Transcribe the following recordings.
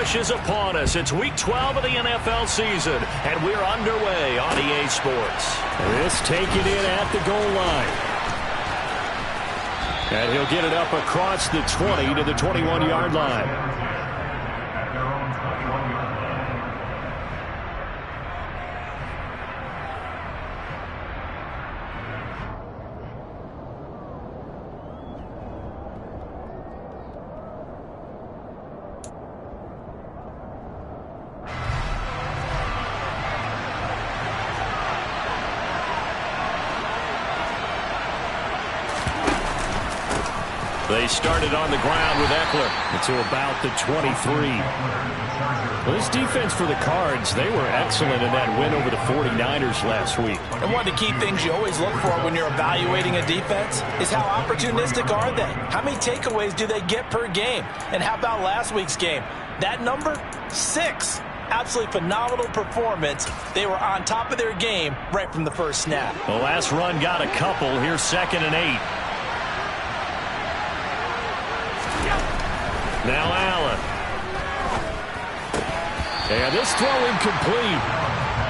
rush is upon us. It's week 12 of the NFL season, and we're underway on EA Sports. This taken in at the goal line. And he'll get it up across the 20 to the 21-yard line. They started on the ground with Eckler to about the 23. Well, this defense for the Cards, they were excellent in that win over the 49ers last week. And one of the key things you always look for when you're evaluating a defense is how opportunistic are they? How many takeaways do they get per game? And how about last week's game? That number, 6. Absolutely phenomenal performance. They were on top of their game right from the first snap. The last run got a couple. Here's 2nd and 8. Now Allen. And this throw incomplete.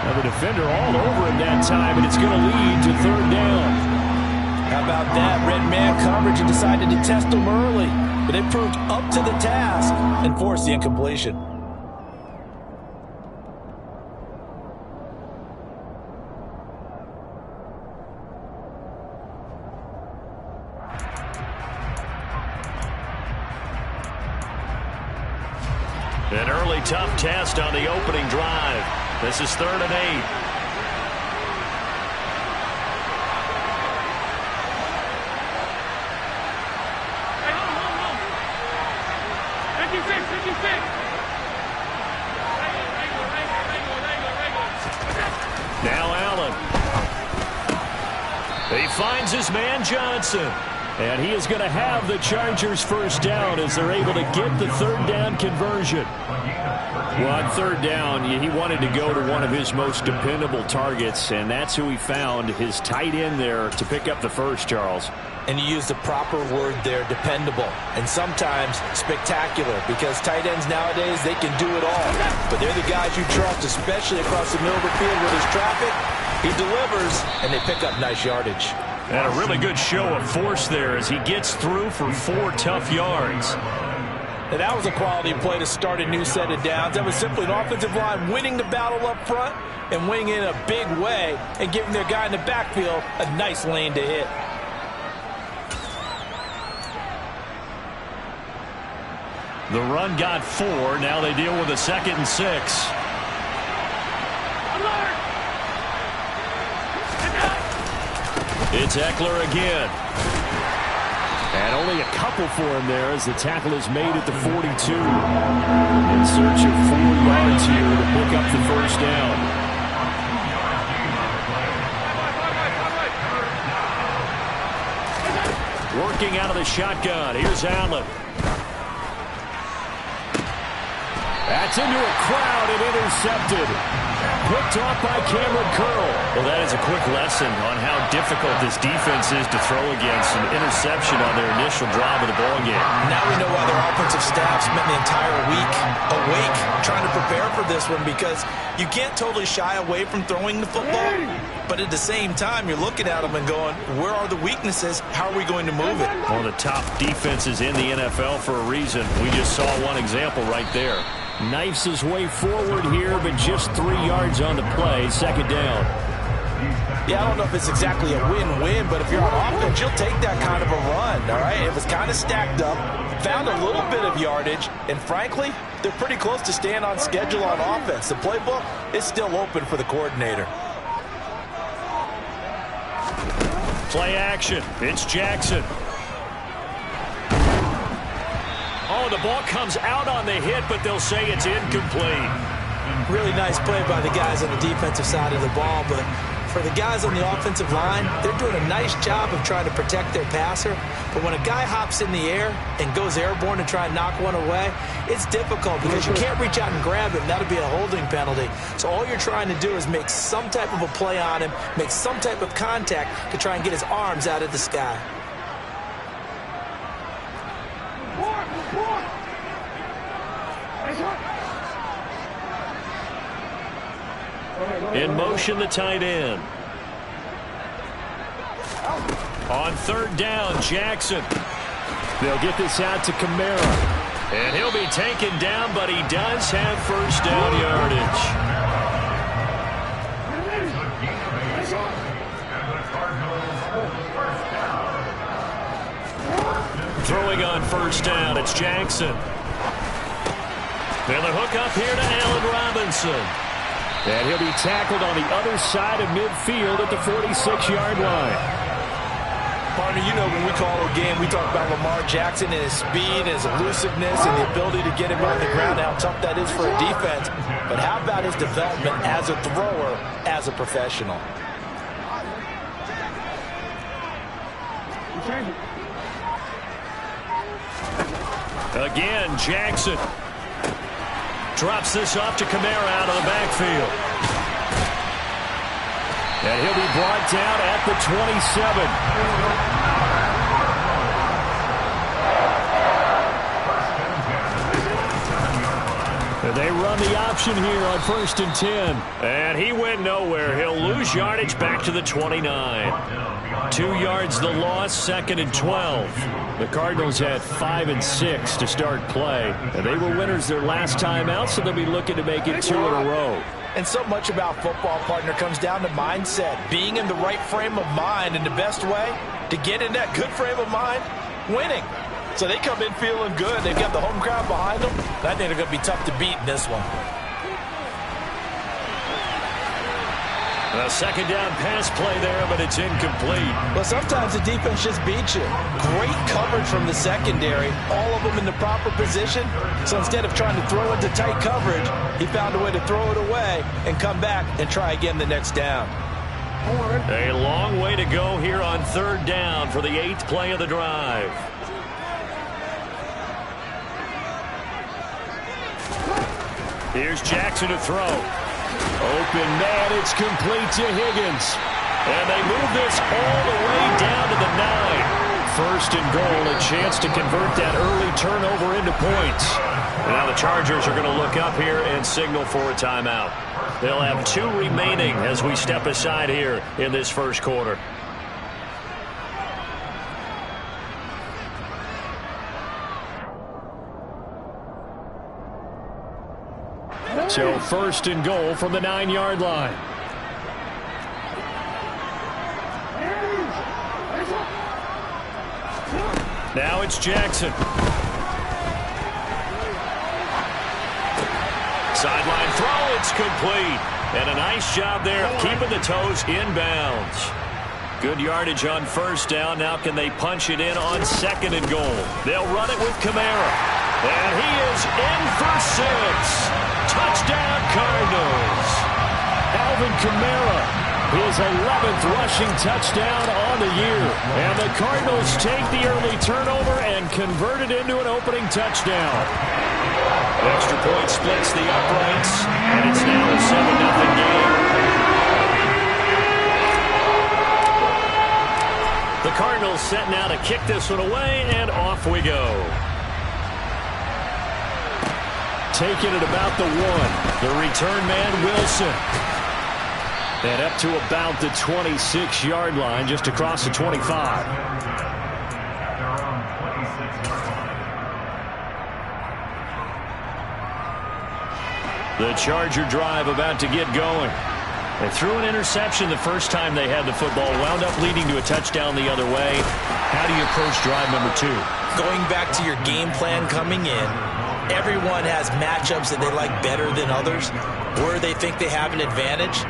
Now the defender all over him that time, and it's going to lead to 3rd down. How about that? Red man coverage and decided to test him early. But it proved up to the task and forced the incompletion. An early tough test on the opening drive. This is 3rd and 8. Now Allen. He finds his man Johnson. And he is going to have the Chargers first down as they're able to get the 3rd down conversion. Well, on 3rd down, he wanted to go to one of his most dependable targets, and that's who he found, his tight end there, to pick up the first, Charles. And you used the proper word there, dependable, and sometimes spectacular, because tight ends nowadays, they can do it all. But they're the guys you trust, especially across the middle of the field where there's traffic. He delivers, and they pick up nice yardage. And a really good show of force there as he gets through for 4 tough yards. And that was a quality play to start a new set of downs. That was simply an offensive line winning the battle up front and winning in a big way and giving their guy in the backfield a nice lane to hit. The run got 4. Now they deal with a 2nd and 6. It's Eckler again. And only a couple for him there as the tackle is made at the 42. In search of 4 yards here to pick up the first down. Working out of the shotgun. Here's Allen. That's into a crowd and intercepted. Picked off by Cameron Curl. Well, that is a quick lesson on how difficult this defense is to throw against. An interception on their initial drive of the ballgame. Now we know why their offensive staff spent the entire week awake trying to prepare for this one, because you can't totally shy away from throwing the football, but at the same time, you're looking at them and going, where are the weaknesses? How are we going to move it? One of the top defenses in the NFL for a reason. We just saw one example right there. Knifes his way forward here, but just 3 yards on the play. 2nd down. Yeah, I don't know if it's exactly a win-win, but if you're on offense, you'll take that kind of a run, all right? It was kind of stacked up, found a little bit of yardage, and frankly, they're pretty close to staying on schedule on offense. The playbook is still open for the coordinator. Play action. It's Jackson. Oh, the ball comes out on the hit, but they'll say it's incomplete. Really nice play by the guys on the defensive side of the ball, but for the guys on the offensive line, they're doing a nice job of trying to protect their passer. But when a guy hops in the air and goes airborne to try and knock one away, it's difficult because you can't reach out and grab him. That'll be a holding penalty. So all you're trying to do is make some type of a play on him, make some type of contact to try and get his arms out of the sky. In motion, the tight end. On third down, Jackson. They'll get this out to Kamara. And he'll be taken down, but he does have first down yardage. Throwing on first down, it's Jackson. And the hook up here to Allen Robinson. And he'll be tackled on the other side of midfield at the 46-yard line. Partner, you know when we call a game, we talk about Lamar Jackson and his speed, his elusiveness, and the ability to get him on the ground, how tough that is for a defense. But how about his development as a thrower, as a professional? Again, Jackson drops this off to Kamara out of the backfield. And he'll be brought down at the 27. And they run the option here on 1st and 10. And he went nowhere. He'll lose yardage back to the 29. 2 yards the loss, 2nd and 12. The Cardinals had 5 and 6 to start play. And they were winners their last time out, so they'll be looking to make it 2 in a row. And so much about football, partner, comes down to mindset. Being in the right frame of mind, and the best way to get in that good frame of mind, winning. So they come in feeling good. They've got the home crowd behind them. I think they're going to be tough to beat in this one. A second down pass play there, but it's incomplete. Well, sometimes the defense just beats you. Great coverage from the secondary. All of them in the proper position. So instead of trying to throw into tight coverage, he found a way to throw it away and come back and try again the next down. A long way to go here on 3rd down for the 8th play of the drive. Here's Jackson to throw. Open man, it's complete to Higgins. And they move this all the way down to the 9. 1st and goal, a chance to convert that early turnover into points. And now the Chargers are going to look up here and signal for a timeout. They'll have 2 remaining as we step aside here in this 1st quarter. So 1st and goal from the 9-yard line. Now it's Jackson. Sideline throw, it's complete. And a nice job there of keeping the toes inbounds. Good yardage on 1st down. Now can they punch it in on 2nd and goal? They'll run it with Kamara. And he is in for 6. Touchdown, Cardinals. Alvin Kamara, his 11th rushing touchdown on the year. And the Cardinals take the early turnover and convert it into an opening touchdown. Extra point splits the uprights, and it's now a 7-0 game. The Cardinals set now to kick this one away, and off we go. Taking it about the 1. The return man, Wilson. And up to about the 26-yard line, just across the 25. The Charger drive about to get going. They threw an interception the first time they had the football, wound up leading to a touchdown the other way. How do you approach drive number 2? Going back to your game plan coming in, everyone has matchups that they like better than others, where they think they have an advantage.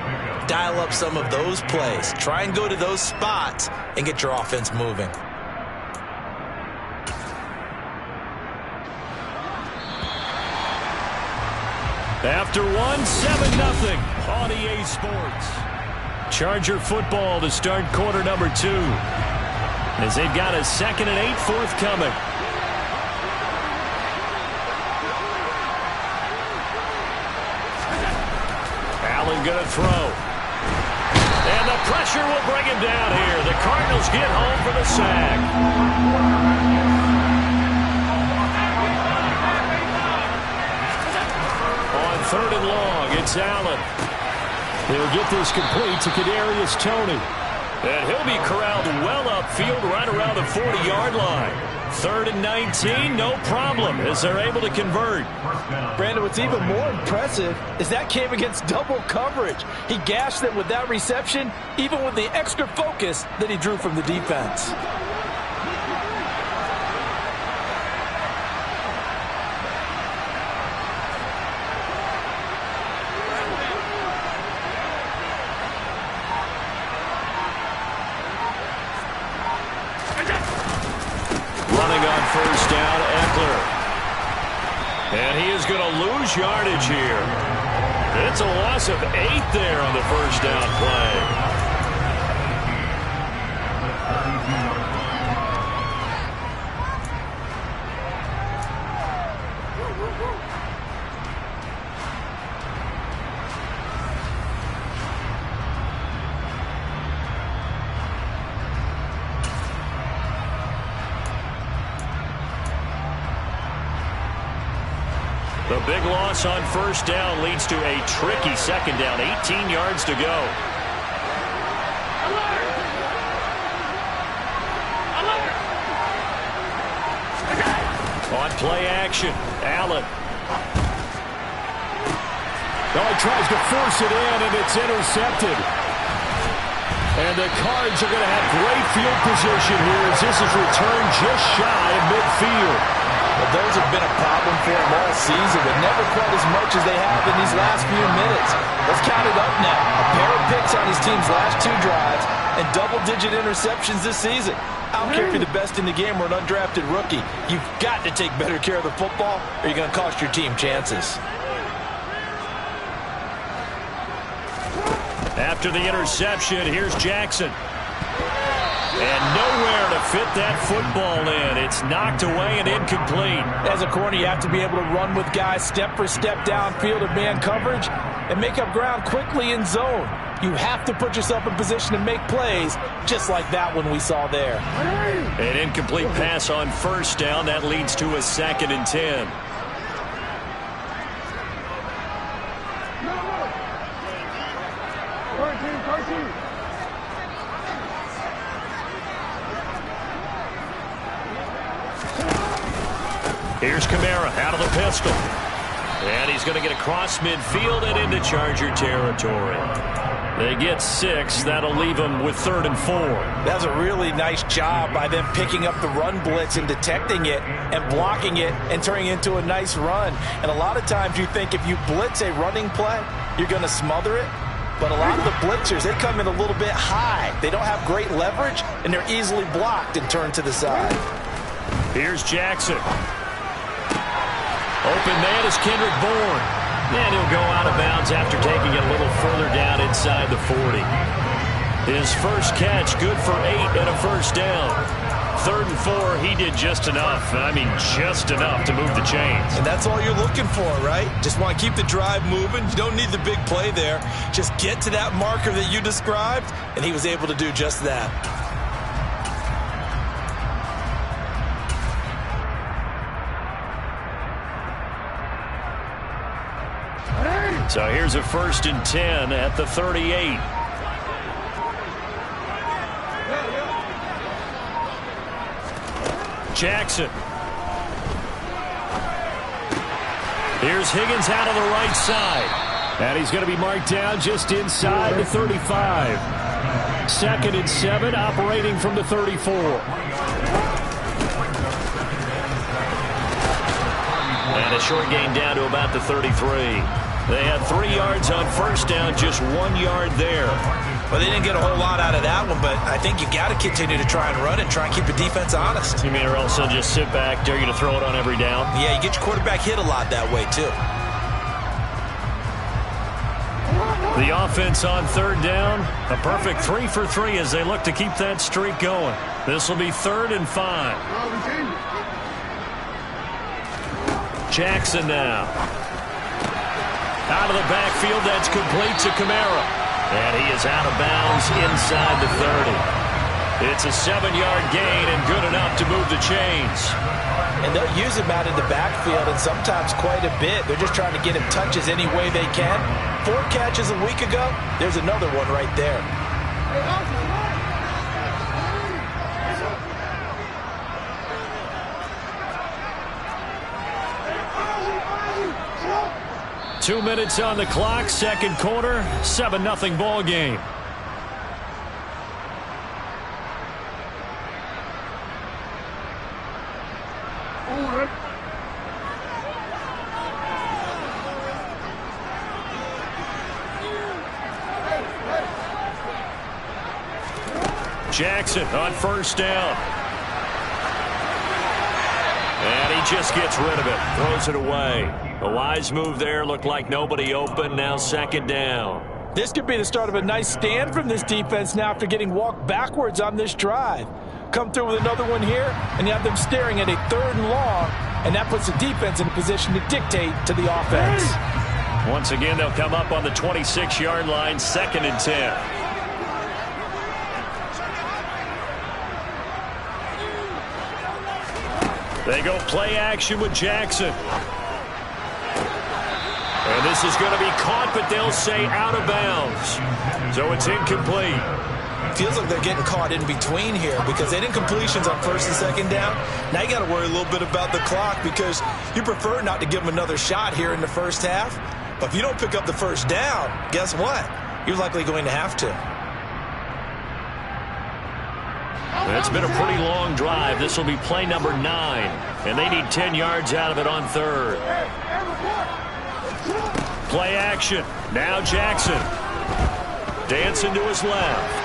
Dial up some of those plays. Try and go to those spots and get your offense moving. After 7-0 on EA Sports. Charger football to start quarter number 2. As they've got a 2nd and 8 forthcoming. Allen going to throw. And the pressure will bring him down here. The Cardinals get home for the sack. On 3rd and long, it's Allen. He'll They'll get this complete to Kadarius Toney. And he'll be corralled well upfield right around the 40-yard line. 3rd and 19, no problem, as they're able to convert. Brandon, what's even more impressive is that came against double coverage. He gashed them with that reception, even with the extra focus that he drew from the defense. First down, Eckler. And he is going to lose yardage here. It's a loss of 8 there on the first down play. The big loss on first down leads to a tricky second down. 18 yards to go. On play action, Allen. Oh, he tries to force it in, and it's intercepted. And the Cards are going to have great field position here as this is returned just shy of midfield. Well, those have been a problem for them all season, but never quite as much as they have in these last few minutes. Let's count it up now. A pair of picks on his team's last 2 drives and double-digit interceptions this season. I don't care if you're the best in the game or an undrafted rookie. You've got to take better care of the football or you're going to cost your team chances. After the interception, here's Jackson. And nowhere to fit that football in. It's knocked away and incomplete. As a corner, you have to be able to run with guys step for step downfield of man coverage and make up ground quickly in zone. You have to put yourself in position to make plays, just like that one we saw there. An incomplete pass on first down. That leads to a 2nd and 10. Here's Kamara out of the pistol. And he's going to get across midfield and into Charger territory. They get 6. That'll leave them with 3rd and 4. That's a really nice job by them picking up the run blitz and detecting it and blocking it and turning it into a nice run. And a lot of times you think if you blitz a running play, you're going to smother it. But a lot of the blitzers, they come in a little bit high. They don't have great leverage, and they're easily blocked and turned to the side. Here's Jackson. Open man is Kendrick Bourne. And he'll go out of bounds after taking it a little further down inside the 40. His first catch, good for 8 and a first down. 3rd and 4, he did just enough. I mean, just enough to move the chains. And that's all you're looking for, right? Just want to keep the drive moving. You don't need the big play there. Just get to that marker that you described, and he was able to do just that. So here's a 1st and 10 at the 38. Jackson. Here's Higgins out of the right side. And he's going to be marked down just inside the 35. 2nd and 7, operating from the 34. And a short gain down to about the 33. They had 3 yards on first down, just 1 yard there. Well, they didn't get a whole lot out of that one, but I think you got to continue to try and run and try and keep the defense honest. You mean or else they'll just sit back, dare you to throw it on every down? Yeah, you get your quarterback hit a lot that way, too. The offense on 3rd down, a perfect 3 for 3 as they look to keep that streak going. This will be 3rd and 5. Jackson now. Out of the backfield, that's complete to Kamara. And he is out of bounds inside the 30. It's a 7-yard gain and good enough to move the chains. And they'll use him out in the backfield, and sometimes quite a bit. They're just trying to get him touches any way they can. 4 catches a week ago, there's another one right there. Two minutes on the clock, second quarter, 7-0 ball game. Jackson on first down. And he just gets rid of it, throws it away. A wise move there, looked like nobody open, now second down. This could be the start of a nice stand from this defense now after getting walked backwards on this drive. Come through with another one here, and you have them staring at a 3rd and long, and that puts the defense in a position to dictate to the offense. Once again, they'll come up on the 26-yard line, 2nd and 10. They go play action with Jackson. And this is going to be caught, but they'll say out of bounds. So it's incomplete. Feels like they're getting caught in between here because they didn't completions on 1st and 2nd down. Now you got to worry a little bit about the clock because you prefer not to give them another shot here in the first half. But if you don't pick up the first down, guess what? You're likely going to have to. It's been a pretty long drive. This will be play number 9. And they need 10 yards out of it on 3rd. Play action. Now Jackson. Dancing to his left.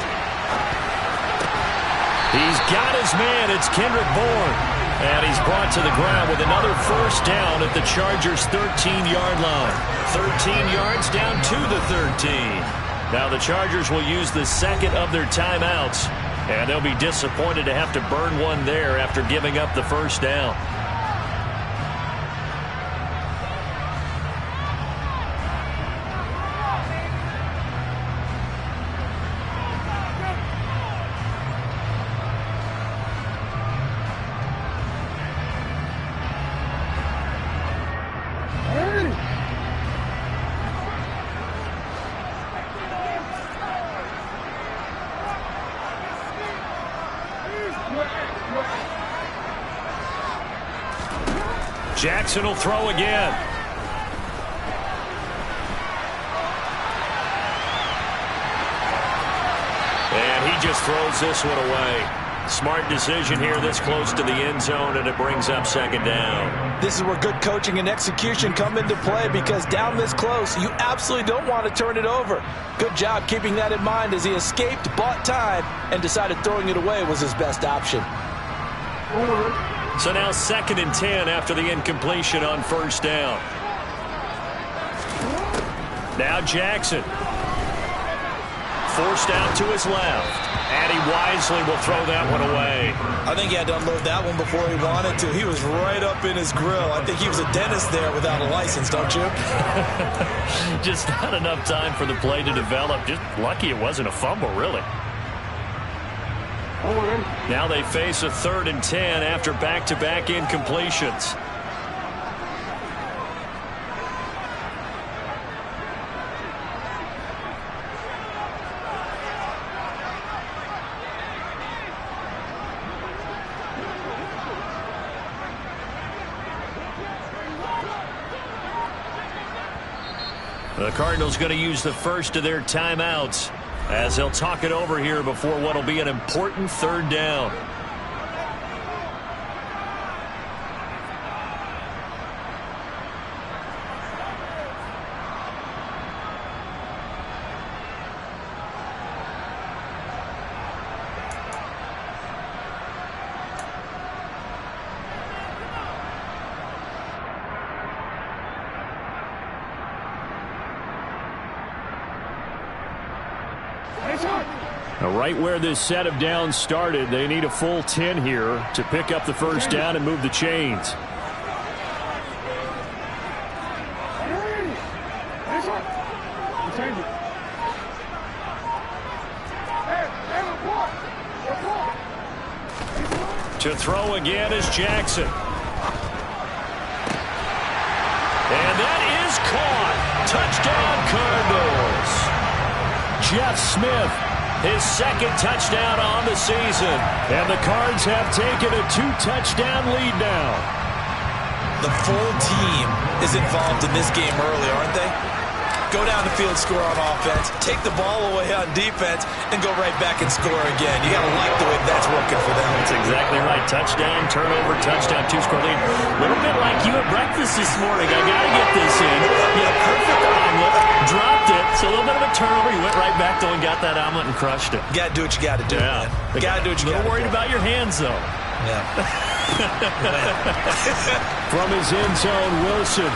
He's got his man. It's Kendrick Bourne. And he's brought to the ground with another first down at the Chargers' 13-yard line. 13 yards down to the 13. Now the Chargers will use the second of their timeouts. And they'll be disappointed to have to burn one there after giving up the first down. Jackson will throw again. And he just throws this one away. Smart decision here this close to the end zone, and it brings up second down. This is where good coaching and execution come into play because down this close, you absolutely don't want to turn it over. Good job keeping that in mind as he escaped, bought time, and decided throwing it away was his best option. So now 2nd and 10 after the incompletion on first down. Now Jackson. Forced out to his left. And he wisely will throw that one away. I think he had to unload that one before he wanted to. He was right up in his grill. I think he was a dentist there without a license, don't you? Just not enough time for the play to develop. Just lucky it wasn't a fumble, really. Now they face a 3rd and 10 after back-to-back incompletions. The Cardinals going to use the first of their timeouts as they'll talk it over here before what will be an important 3rd down. Right where this set of downs started, they need a full 10 here to pick up the first down and move the chains. To throw again is Jackson. And that is caught. Touchdown, Cardinals. Jeff Smith, his second touchdown on the season. And the Cards have taken a 2-touchdown lead now. The full team is involved in this game early, aren't they? Go down the field, score on offense, take the ball away on defense, and go right back and score again. You got to like the way that's working for them. That's exactly right. Touchdown, turnover, touchdown, 2-score lead. A little bit like you at breakfast this morning. I got to get this in. You had a perfect omelet, dropped it. So a little bit of a turnover. You went right back though and got that omelet and crushed it. You got to do what you got to do, man. You got to do what you got to do. A little worried about your hands, though. Yeah. From his end zone, Wilson.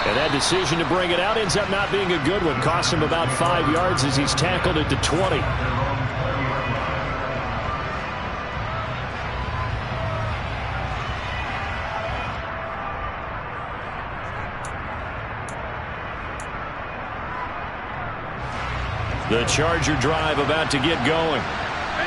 And that decision to bring it out ends up not being a good one. Cost him about 5 yards as he's tackled at the 20. The Charger drive about to get going.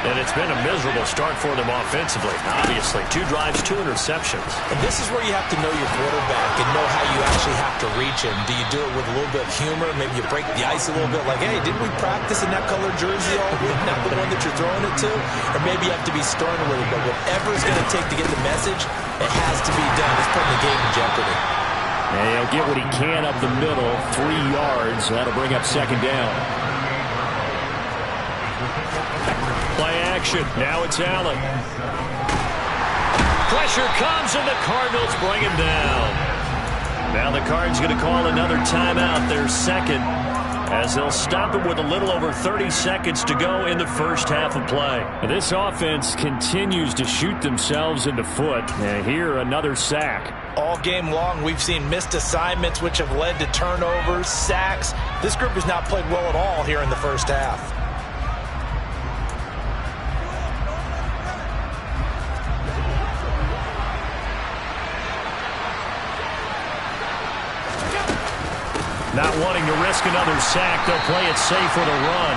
And it's been a miserable start for them offensively. Obviously, 2 drives, 2 interceptions. And this is where you have to know your quarterback and know how you actually have to reach him. Do you do it with a little bit of humor? Maybe you break the ice a little bit like, hey, didn't we practice in that color jersey all week? Not the one that you're throwing it to? Or maybe you have to be stern a little bit. Whatever it's going to take to get the message, it has to be done. It's putting the game in jeopardy. And he'll get what he can up the middle, 3 yards. That'll bring up second down. Play action. Now it's Allen. Pressure comes, and the Cardinals bring him down. Now the Cards going to call another timeout, their second, as they'll stop it with a little over 30 seconds to go in the first half of play. This offense continues to shoot themselves in the foot. And here, another sack. All game long, we've seen missed assignments, which have led to turnovers, sacks. This group has not played well at all here in the first half. Not wanting to risk another sack, they'll play it safe with a run.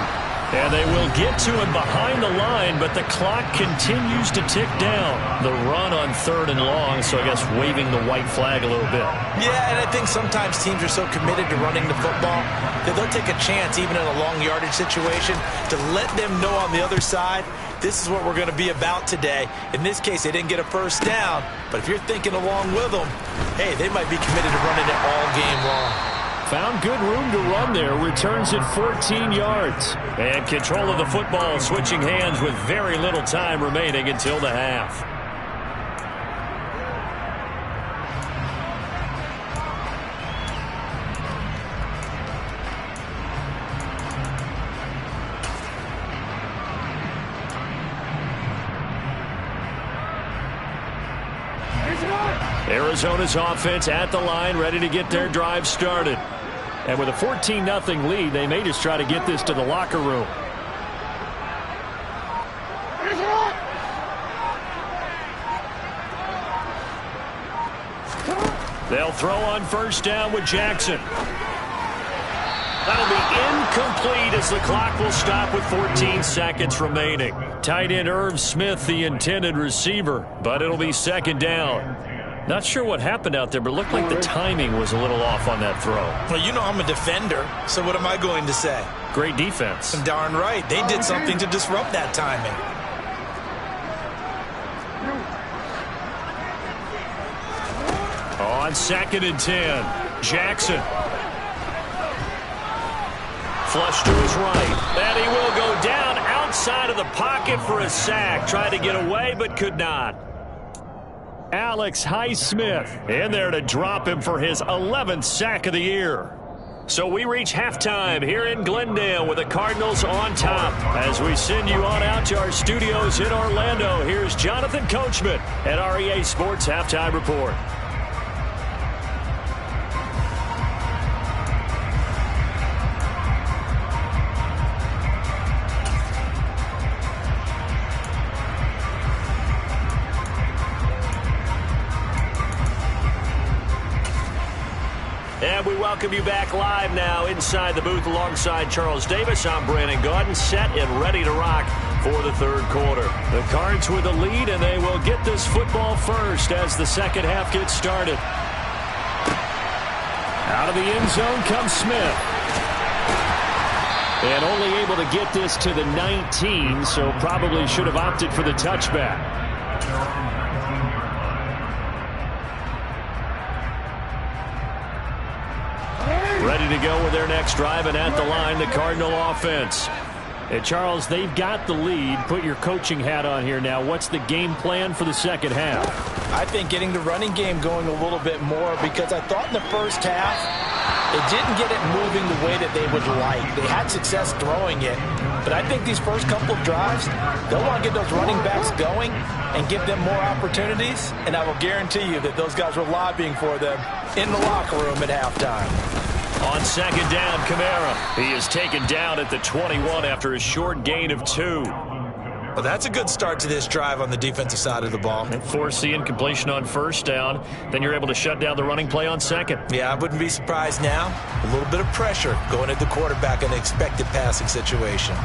And they will get to him behind the line, but the clock continues to tick down. The run on 3rd and long, so I guess waving the white flag a little bit. Yeah, and I think sometimes teams are so committed to running the football that they'll take a chance, even in a long yardage situation, to let them know on the other side, this is what we're going to be about today. In this case, they didn't get a first down, but if you're thinking along with them, hey, they might be committed to running it all game long. Found good room to run there. Returns at 14 yards. And control of the football switching hands with very little time remaining until the half. Arizona's offense at the line, ready to get their drive started. And with a 14-0 lead, they may just try to get this to the locker room. They'll throw on first down with Jackson. That'll be incomplete as the clock will stop with 14 seconds remaining. Tight end Irv Smith, the intended receiver, but it'll be second down. Not sure what happened out there, but it looked like the timing was a little off on that throw. Well, you know I'm a defender, so what am I going to say? Great defense. Darn right. They did something to disrupt that timing. On 2nd and 10, Jackson. Flush to his right. And he will go down outside of the pocket for a sack. Tried to get away, but could not. Alex Highsmith in there to drop him for his 11th sack of the year. So we reach halftime here in Glendale with the Cardinals on top. As we send you on out to our studios in Orlando, here's Jonathan Coachman at REA Sports Halftime Report. And we welcome you back live now inside the booth alongside Charles Davis. I'm Brandon Gaudin, set and ready to rock for the third quarter. The Cards with a lead, and they will get this football first as the second half gets started. Out of the end zone comes Smith. And only able to get this to the 19, so probably should have opted for the touchback. Ready to go with their next drive, and at the line, the Cardinal offense. And Charles, they've got the lead. Put your coaching hat on here now. What's the game plan for the second half? I think getting the running game going a little bit more, because I thought in the first half it didn't get it moving the way that they would like. They had success throwing it, but I think these first couple of drives, they'll want to get those running backs going and give them more opportunities, and I will guarantee you that those guys were lobbying for them in the locker room at halftime. On second down, Kamara. He is taken down at the 21 after a short gain of 2. Well, that's a good start to this drive on the defensive side of the ball. And force the incompletion on first down. Then you're able to shut down the running play on second. Yeah, I wouldn't be surprised now. A little bit of pressure going at the quarterback in an expected passing situation.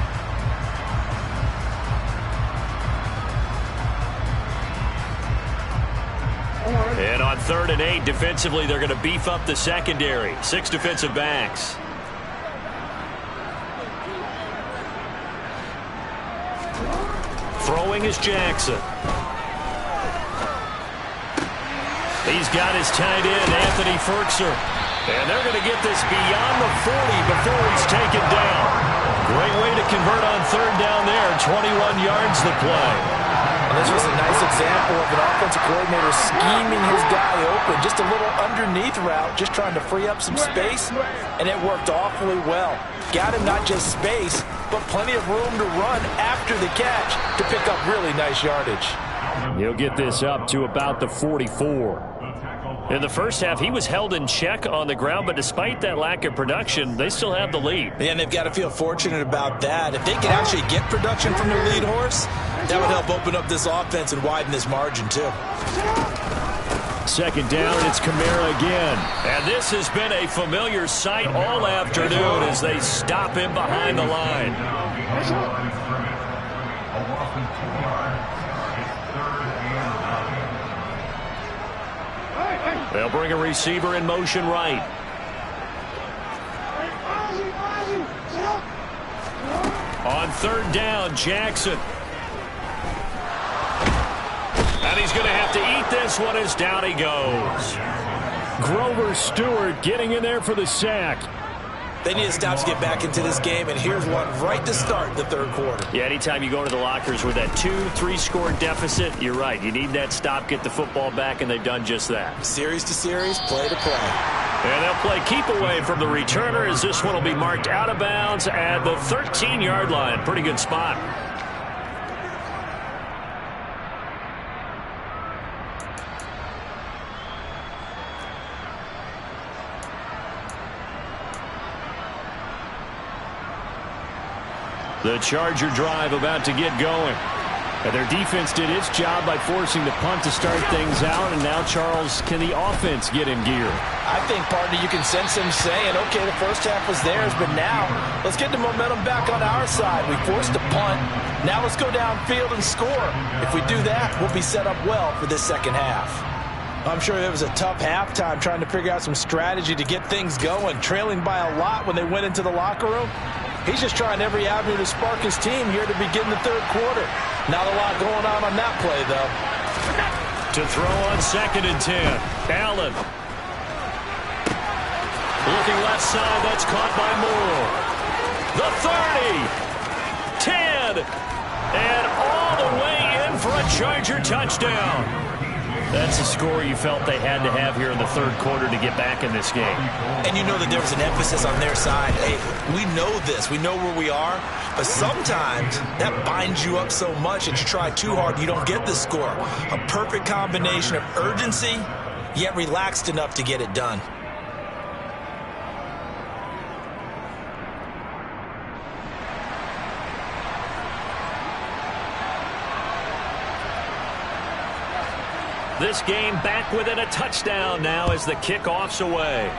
And on 3rd and 8, defensively, they're going to beef up the secondary. 6 defensive backs. Throwing is Jackson. He's got his tight end, Anthony Ferkser. And they're going to get this beyond the 40 before he's taken down. Great way to convert on 3rd down there. 21 yards the play. And this was a nice example of an offensive coordinator scheming his guy open. Just a little underneath route, just trying to free up some space, and it worked awfully well. Got him not just space, but plenty of room to run after the catch to pick up really nice yardage. He'll get this up to about the 44. In the first half, he was held in check on the ground, but despite that lack of production, they still have the lead. And they've got to feel fortunate about that. If they can actually get production from their lead horse, that would help open up this offense and widen this margin, too. Second down, and it's Kamara again. And this has been a familiar sight all afternoon as they stop him behind the line. They'll bring a receiver in motion right. On 3rd down, Jackson. And he's going to have to eat this one as down he goes. Grover Stewart getting in there for the sack. They need to stop to get back into this game, and here's one right to start the 3rd quarter. Yeah, anytime you go into the lockers with that 2-3 score deficit, you're right. You need that stop, get the football back, and they've done just that. Series to series, play to play. And they'll play keep away from the returner as this one will be marked out of bounds at the 13-yard line. Pretty good spot. The Charger drive about to get going. And their defense did its job by forcing the punt to start things out. And now, Charles, can the offense get in gear? I think, partner, you can sense them saying, okay, the first half was theirs, but now let's get the momentum back on our side. We forced a punt. Now let's go downfield and score. If we do that, we'll be set up well for this second half. I'm sure it was a tough halftime trying to figure out some strategy to get things going, trailing by a lot when they went into the locker room. He's just trying every avenue to spark his team here to begin the 3rd quarter. Not a lot going on that play, though. To throw on 2nd and 10. Allen. Looking left side. That's caught by Moore. The 30. 10. And all the way in for a Charger touchdown. That's a score you felt they had to have here in the 3rd quarter to get back in this game. And you know that there was an emphasis on their side. Hey, we know this. We know where we are. But sometimes that binds you up so much that you try too hard, you don't get the score. A perfect combination of urgency, yet relaxed enough to get it done. This game back within a touchdown now as the kickoff's away.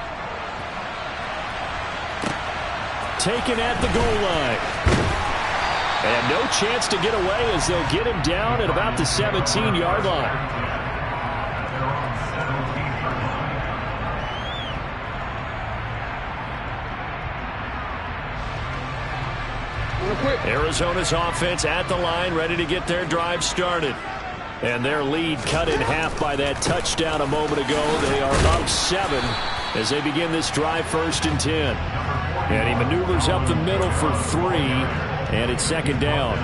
Taken at the goal line. And no chance to get away as they'll get him down at about the 17-yard line. Arizona's offense at the line, ready to get their drive started. And their lead cut in half by that touchdown a moment ago. They are up 7 as they begin this drive, 1st and 10. And he maneuvers up the middle for 3, and it's 2nd down.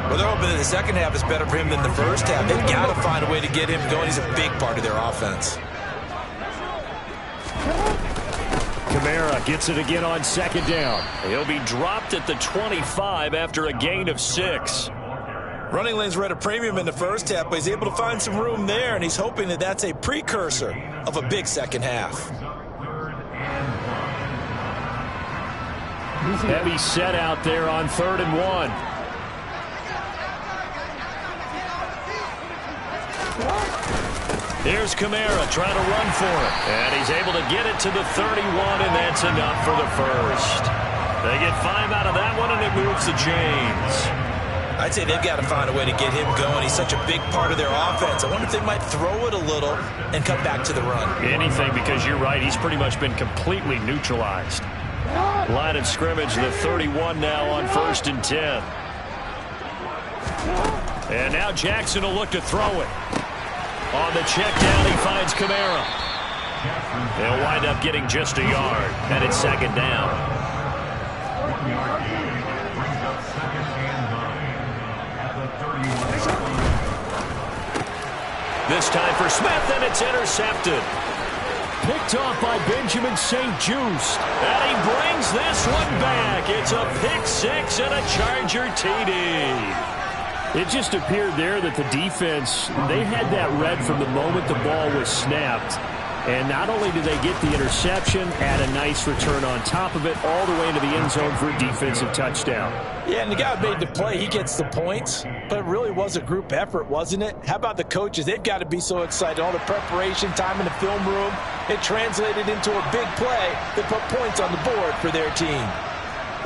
Well, they're hoping that the second half is better for him than the first half. They've got to find a way to get him going. He's a big part of their offense. Kamara gets it again on 2nd down. He'll be dropped at the 25 after a gain of 6. Running lanes were at a premium in the first half, but he's able to find some room there, and he's hoping that that's a precursor of a big second half. Heavy set out there on 3rd and 1. Here's Kamara trying to run for it. And he's able to get it to the 31, and that's enough for the first. They get 5 out of that one, and it moves the chains. I'd say they've got to find a way to get him going. He's such a big part of their offense. I wonder if they might throw it a little and cut back to the run. Anything, because you're right. He's pretty much been completely neutralized. Line of scrimmage, the 31 now on 1st and 10. And now Jackson will look to throw it. On the check down, he finds Kamara. They'll wind up getting just a yard, and it's 2nd down. This time for Smith, and it's intercepted. Picked off by Benjamin St-Juste. And he brings this one back. It's a pick 6 and a Charger TD. It just appeared there that the defense, they had that read from the moment the ball was snapped. And not only did they get the interception, add a nice return on top of it, all the way into the end zone for a defensive touchdown. Yeah, and the guy who made the play, he gets the points. But it really was a group effort, wasn't it? How about the coaches? They've got to be so excited. All the preparation time in the film room, it translated into a big play that put points on the board for their team.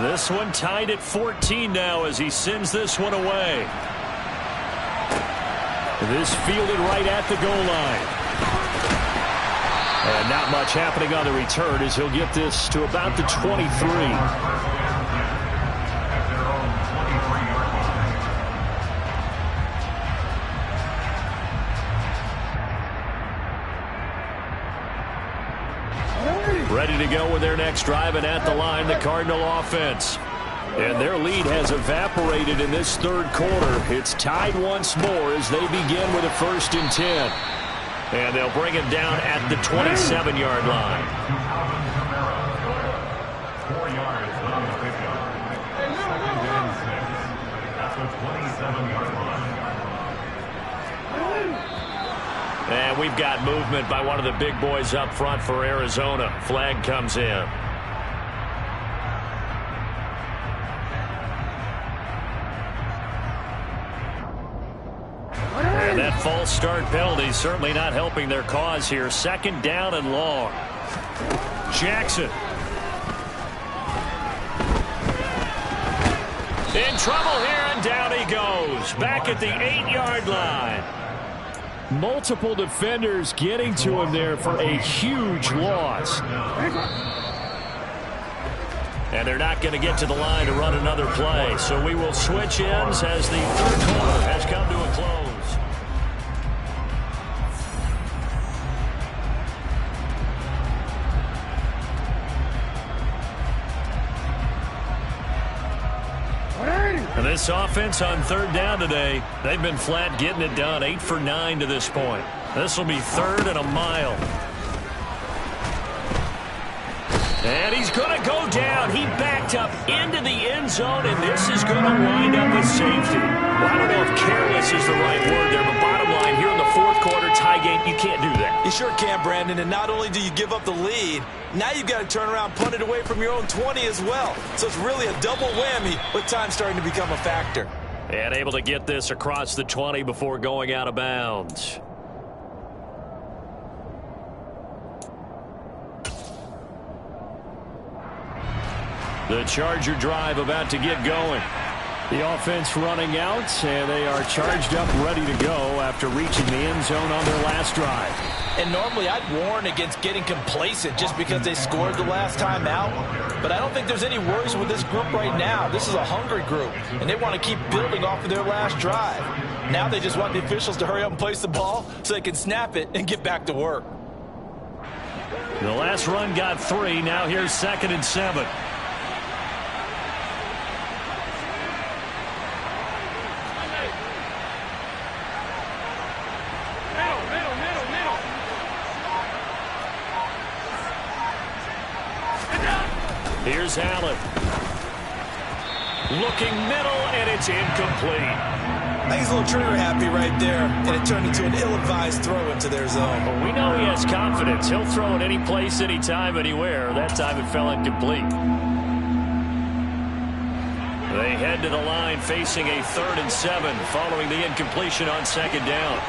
This one tied at 14 now as he sends this one away. This fielded right at the goal line. And not much happening on the return as he'll get this to about the 23. Ready to go with their next drive, and at the line, the Cardinal offense. And their lead has evaporated in this 3rd quarter. It's tied once more as they begin with a 1st and 10. And they'll bring him down at the 27-yard line. 4 yards on the pickup. Second and 6 at the 27-yard line. And we've got movement by one of the big boys up front for Arizona. Flag comes in. And that false start penalty certainly not helping their cause here. 2nd down and long. Jackson. In trouble here, and down he goes. Back at the 8-yard line. Multiple defenders getting to him there for a huge loss. And they're not going to get to the line to run another play. So we will switch ends as the 3rd quarter has come to a close. And this offense on 3rd down today, they've been flat getting it done. 8 for 9 to this point. This will be 3rd and a mile. And he's going to go down. He backed up into the end zone, and this is going to wind up a safety. Well, I don't know if careless is the right word there, but bottom line, here in the 4th quarter tie game, you can't do that. You sure can, Brandon, and not only do you give up the lead, now you've got to turn around, punt it away from your own 20 as well. So it's really a double whammy with time starting to become a factor. And able to get this across the 20 before going out of bounds. The Charger drive about to get going. The offense running out, and they are charged up, ready to go after reaching the end zone on their last drive. And normally I'd warn against getting complacent just because they scored the last time out. But I don't think there's any worries with this group right now. This is a hungry group, and they want to keep building off of their last drive. Now they just want the officials to hurry up and place the ball so they can snap it and get back to work. The last run got 3. Now here's 2nd and 7. Here's Allen. Looking middle, and it's incomplete. I think he's a little trigger happy right there, and it turned into an ill-advised throw into their zone. Well, we know he has confidence. He'll throw it any place, anytime, anywhere. That time it fell incomplete. They head to the line facing a 3rd and 7 following the incompletion on 2nd down.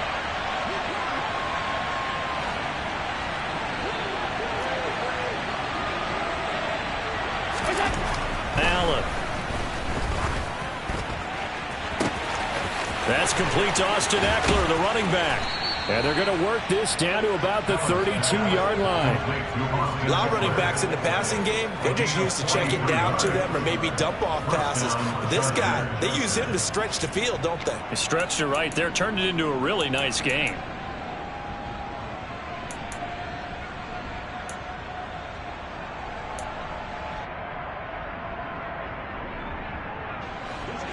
Allen. That's complete to Austin Eckler, the running back. And they're going to work this down to about the 32-yard line. A lot of running backs in the passing game, they're just used to check it down to them or maybe dump-off passes. But this guy, they use him to stretch the field, don't they? They stretched it right there, turned it into a really nice game.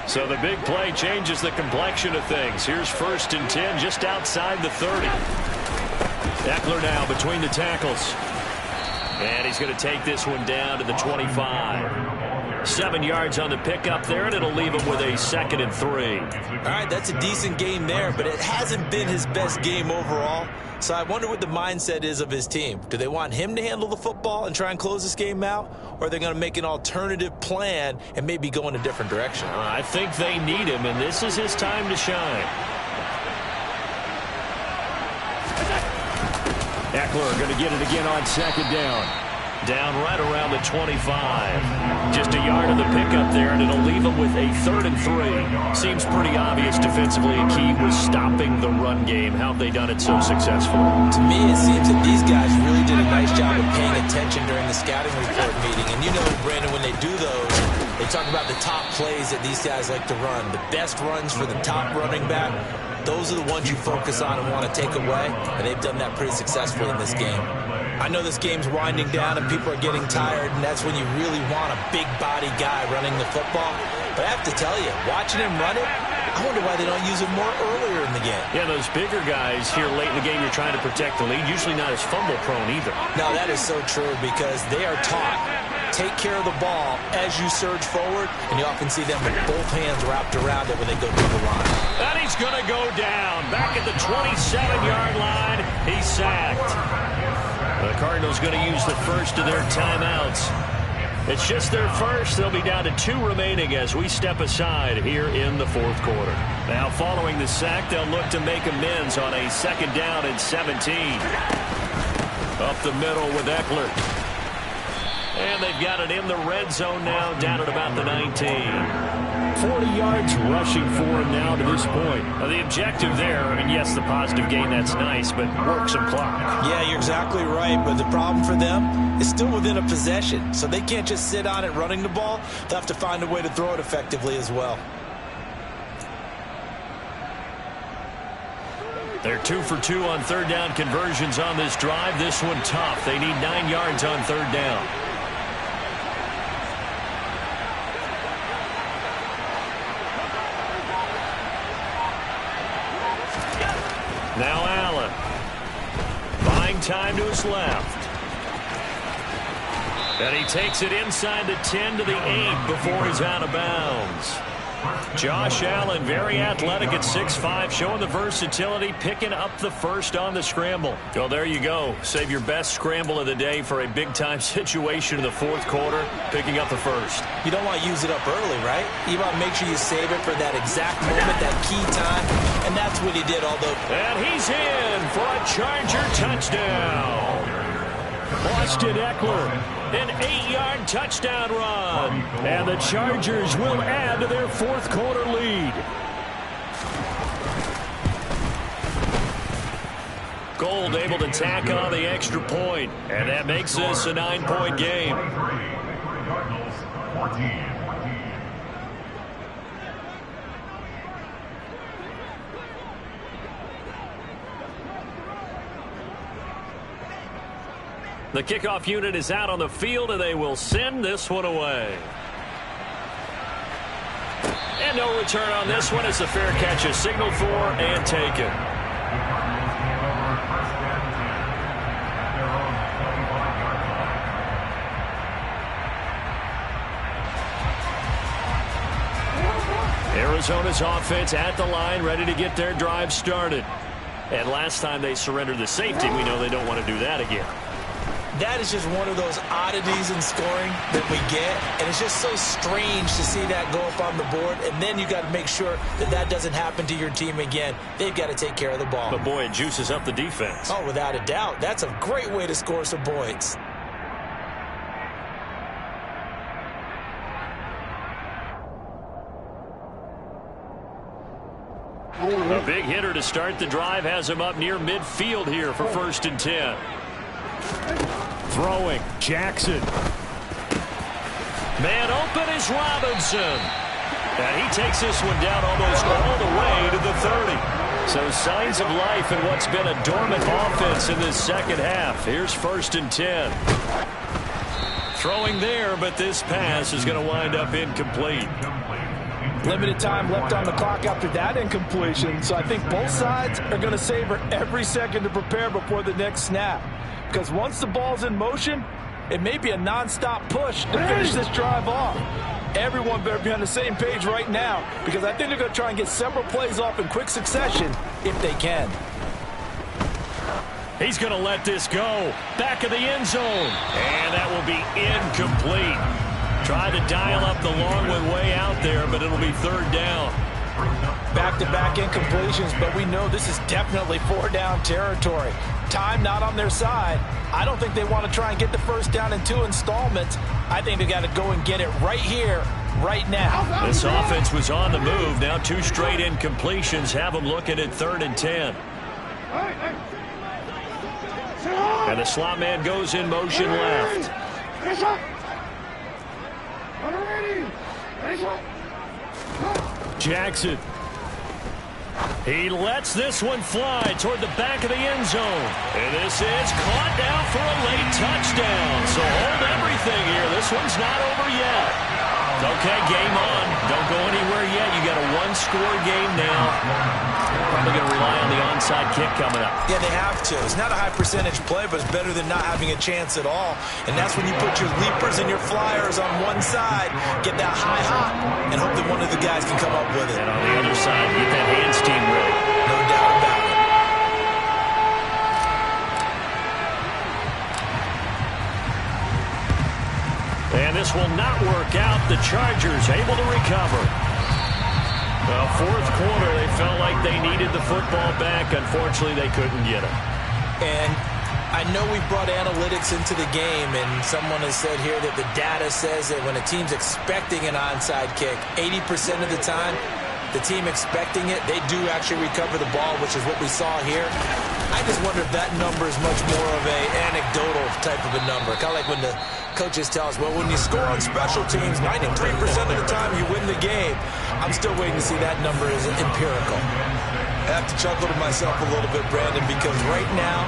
So the big play changes the complexion of things. Here's 1st and 10 just outside the 30. Eckler now between the tackles. And he's going to take this one down to the 25. 7 yards on the pickup there, and it'll leave him with a 2nd and 3. All right, that's a decent game there, but it hasn't been his best game overall. So I wonder what the mindset is of his team. Do they want him to handle the football and try and close this game out? Or are they going to make an alternative plan and maybe go in a different direction? I think they need him, and this is his time to shine. Eckler going to get it again on 2nd down. Down right around the 25. Just a yard of the pickup there, and it'll leave him with a 3rd and 3. Seems pretty obvious defensively a key was stopping the run game. How have they done it so successfully? To me, it seems that these guys really did a nice job of paying attention during the scouting report meeting. And you know, Brandon, when they do those, they talk about the top plays that these guys like to run. The best runs for the top running back, those are the ones you focus on and want to take away. And they've done that pretty successfully in this game. I know this game's winding down and people are getting tired, and that's when you really want a big-body guy running the football. But I have to tell you, watching him run it, I wonder why they don't use him more earlier in the game. Yeah, those bigger guys here late in the game, you're trying to protect the lead. Usually not as fumble-prone either. No, that is so true because they are taught, take care of the ball as you surge forward, and you often see them with both hands wrapped around it when they go through the line. And he's going to go down. Back at the 27-yard line, he's sacked. The Cardinals going to use the first of their timeouts. It's just their first. They'll be down to 2 remaining as we step aside here in the 4th quarter. Now following the sack, they'll look to make amends on a 2nd down and 17. Up the middle with Eckler. And they've got it in the red zone now, down at about the 19. 40 yards rushing for him now to this point. The objective there, I mean, yes, the positive gain, that's nice, but work some clock. Yeah, you're exactly right, but the problem for them is still within a possession, so they can't just sit on it running the ball. They'll have to find a way to throw it effectively as well. They're 2 for 2 on 3rd down conversions on this drive. This one tough. They need 9 yards on 3rd down. Now Allen. Buying time to his left. And he takes it inside the 10 to the 8 before he's out of bounds. Josh Allen, very athletic at 6'5", showing the versatility, picking up the first on the scramble. Well, there you go. Save your best scramble of the day for a big-time situation in the 4th quarter, picking up the first. You don't want to use it up early, right? You want to make sure you save it for that exact moment, that key time, and that's what he did, although... And he's in for a Charger touchdown. Austin Eckler, an 8-yard touchdown run. And the Chargers will add to their fourth quarter lead. Gold able to tack on the extra point, and that makes this a 9-point game. Cardinals 14. The kickoff unit is out on the field, and they will send this one away. And no return on this one as the fair catch is signaled for and taken. Arizona's offense at the line, ready to get their drive started. And last time they surrendered the safety, we know they don't want to do that again. That is just one of those oddities in scoring that we get, and it's just so strange to see that go up on the board, and then you got to make sure that that doesn't happen to your team again. They've got to take care of the ball. But boy, it juices up the defense. Oh, without a doubt. That's a great way to score some points. A big hitter to start the drive has him up near midfield here for 1st and 10. Throwing, Jackson. Man open is Robinson. And he takes this one down almost all the way to the 30. So signs of life in what's been a dormant offense in this second half. Here's 1st and 10. Throwing there, but this pass is going to wind up incomplete. Limited time left on the clock after that incompletion, so I think both sides are going to savor every second to prepare before the next snap. Because once the ball's in motion, it may be a non-stop push to finish this drive off. Everyone better be on the same page right now, because I think they're going to try and get several plays off in quick succession if they can. He's going to let this go. Back of the end zone. And that will be incomplete. Tried to dial up the long one way out there, but it'll be 3rd down. Back-to-back incompletions, but we know this is definitely 4-down territory. Time not on their side. I don't think they want to try and get the 1st down in 2 installments. I think they got to go and get it right here, right now. This offense was on the move. Now 2 straight incompletions have them looking at 3rd and 10. And the slot man goes in motion left. Jackson. He lets this one fly toward the back of the end zone. And this is caught down for a late touchdown. So hold everything here. This one's not over yet. Okay, game on. Don't go anywhere yet. You got a 1-score game now. Probably going to rely on the onside kick coming up. Yeah, they have to. It's not a high percentage play, but it's better than not having a chance at all. And that's when you put your leapers and your flyers on one side, get that high hop, and hope that one of the guys can come up with it. And on the other side, get that hands team ready. No doubt about it. And this will not work out. The Chargers able to recover. Well, 4th quarter, they felt like they needed the football back. Unfortunately, they couldn't get it. And I know we've brought analytics into the game, and someone has said here that the data says that when a team's expecting an onside kick, 80% of the time, the team expecting it, they do actually recover the ball, which is what we saw here. I just wonder if that number is much more of a anecdotal type of a number. Kind of like when the coaches tell us, well, when you score on special teams, 93% of the time you win the game. I'm still waiting to see that number is empirical. I have to chuckle to myself a little bit, Brandon, because right now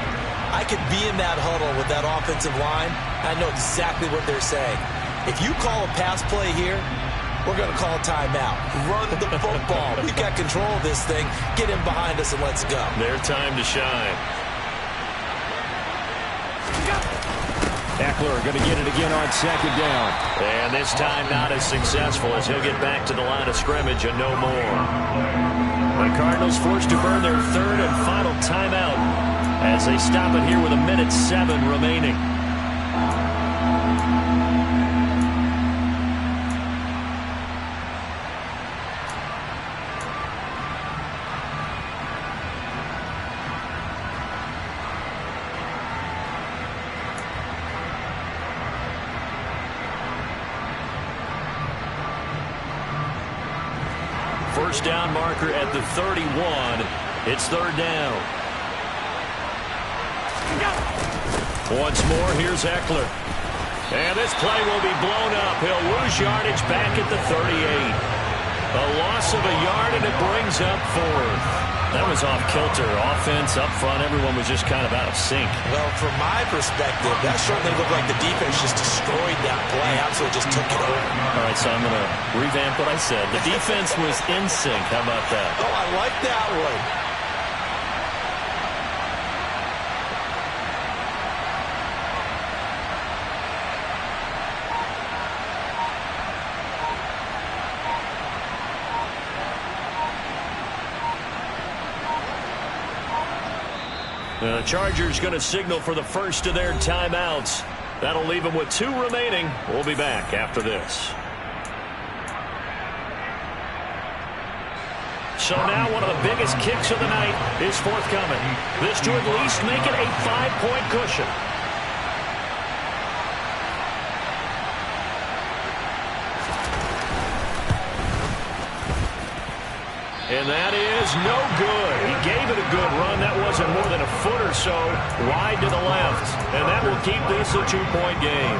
I could be in that huddle with that offensive line. I know exactly what they're saying. If you call a pass play here, we're going to call a timeout. Run the football. We've got control of this thing. Get in behind us and let's go. Their time to shine. Eckler going to get it again on 2nd down. And this time not as successful as he'll get back to the line of scrimmage and no more. The Cardinals forced to burn their 3rd and final timeout as they stop it here with 1:07 remaining. first down marker at the 31. It's third down. Once more, here's Eckler. And this play will be blown up. He'll lose yardage back at the 38. A loss of a yard, and it brings up fourth. That was off kilter. Offense up front, everyone was just kind of out of sync. Well, from my perspective, that certainly looked like the defense just destroyed that play. Absolutely just took it over. All right, so I'm going to revamp what I said. The defense was in sync. How about that? Oh, I like that one. The Chargers going to signal for the first of their timeouts. That'll leave them with 2 remaining. We'll be back after this. So now one of the biggest kicks of the night is forthcoming. This to at least make it a 5-point cushion. And that is no good. He gave it a good run. That wasn't more than a foot or so wide to the left. And that will keep this a 2-point game.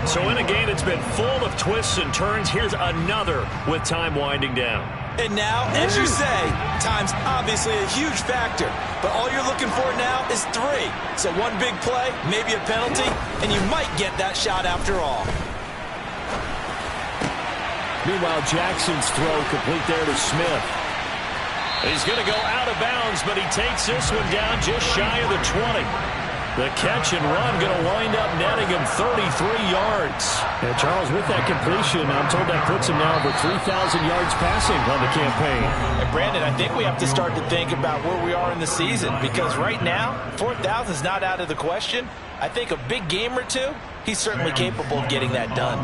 So in a game that's been full of twists and turns, here's another with time winding down. And now, as you say, time's obviously a huge factor. But all you're looking for now is 3. So one big play, maybe a penalty, and you might get that shot after all. Meanwhile, Jackson's throw complete there to Smith. He's going to go out of bounds, but he takes this one down just shy of the 20. The catch and run going to wind up netting him 33 yards. And Charles, with that completion, I'm told that puts him now over 3,000 yards passing on the campaign. And Brandon, I think we have to start to think about where we are in the season, because right now, 4,000 is not out of the question. I think a big game or two, he's certainly capable of getting that done.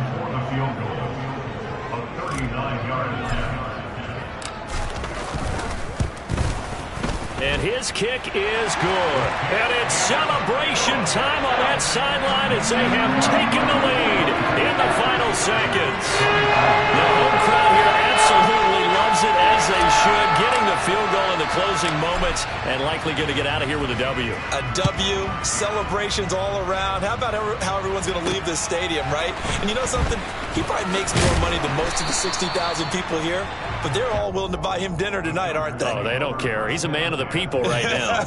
And his kick is good. And it's celebration time on that sideline as they have taken the lead in the final seconds. The home crowd here absolutely loves it, as they should, getting the field goal in the closing moments and likely going to get out of here with a W. A W, celebrations all around. How about how everyone's going to leave this stadium, right? And you know something? He probably makes more money than most of the 60,000 people here, but they're all willing to buy him dinner tonight, aren't they? Oh, they don't care. He's a man of the people right now.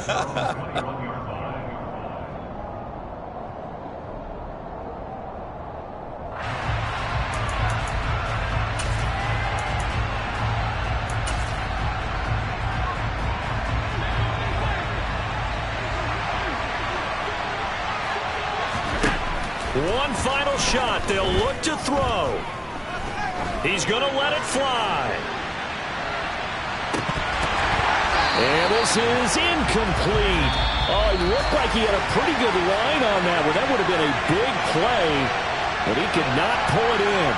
One final shot. They'll look to throw. He's going to let it fly. And this is incomplete. Oh, it looked like he had a pretty good line on that one. That would have been a big play, but he could not pull it in.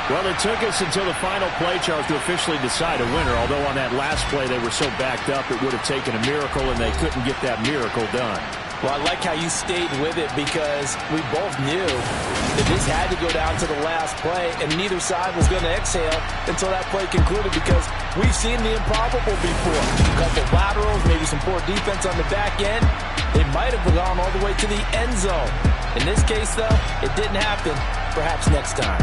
Well, it took us until the final play, Charles, to officially decide a winner, although on that last play they were so backed up it would have taken a miracle, and they couldn't get that miracle done. Well, I like how you stayed with it, because we both knew that this had to go down to the last play, and neither side was going to exhale until that play concluded, because we've seen the improbable before. A couple laterals, maybe some poor defense on the back end. They might have gone all the way to the end zone. In this case, though, it didn't happen. Perhaps next time.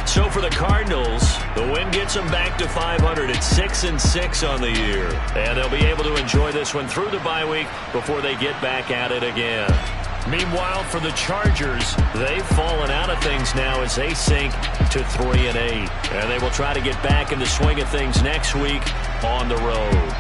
So for the Cardinals, the win gets them back to 500 at 6-6 on the year. And they'll be able to enjoy this one through the bye week before they get back at it again. Meanwhile, for the Chargers, they've fallen out of things now as they sink to 3-8. And they will try to get back in the swing of things next week on the road.